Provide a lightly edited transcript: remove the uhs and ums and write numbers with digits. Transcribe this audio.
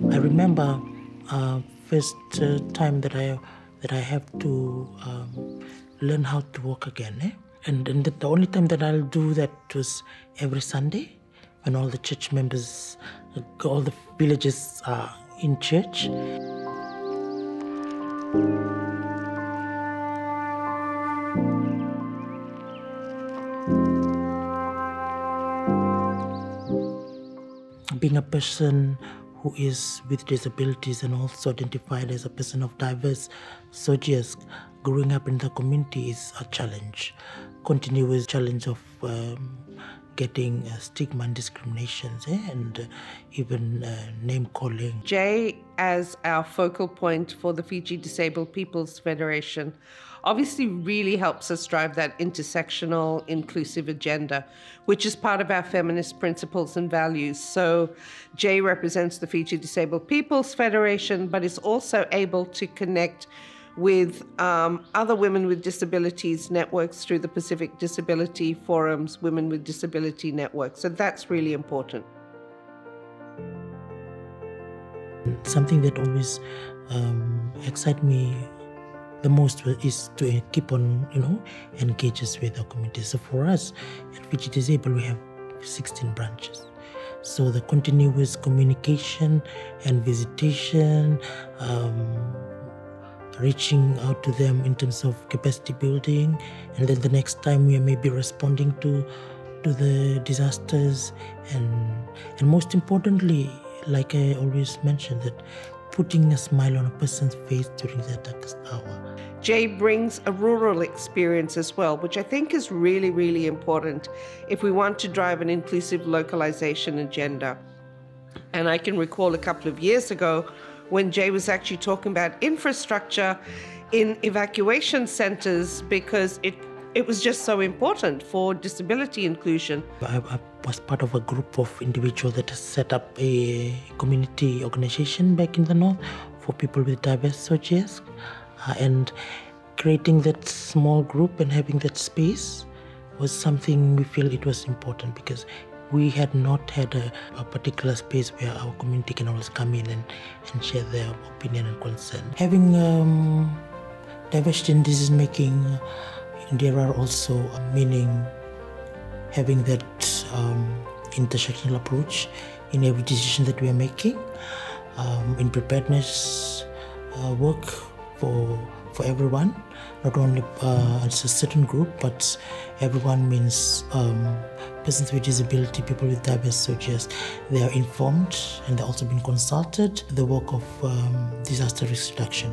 I remember first time that I have to learn how to walk again. And the only time that I'll do that was every Sunday when all the church members, all the villagers are in church. Being a person who is with disabilities and also identified as a person of diverse socies, growing up in the community is a challenge, continuous challenge of getting stigma and discriminations and even name calling. Jay, as our focal point for the Fiji Disabled People's Federation, obviously really helps us drive that intersectional, inclusive agenda, which is part of our feminist principles and values. So Jay represents the Fiji Disabled People's Federation, but is also able to connect with other women with disabilities networks through the Pacific Disability Forum's Women with Disability Network. So that's really important. Something that always excites me the most is to keep on, engage us with our community. So for us at Fiji Disabled, we have 16 branches. So the continuous communication and visitation, reaching out to them in terms of capacity building, and then the next time we may be responding to the disasters, and most importantly, like I always mention, that putting a smile on a person's face during their darkest hour. Jay brings a rural experience as well, which I think is really, really important if we want to drive an inclusive localization agenda. And I can recall a couple of years ago when Jay was actually talking about infrastructure in evacuation centers because it was just so important for disability inclusion. I was part of a group of individuals that set up a community organization back in the north for people with diverse socies, and creating that small group and having that space was something we feel it was important because we had not had a particular space where our community can always come in and share their opinion and concern. Having diversity in decision making, there are also meaning having that intersectional approach in every decision that we are making, in preparedness work for everyone, not only a certain group, but everyone means persons with disability, people with diverse socies. They are informed and they're also being consulted. The work of disaster risk reduction.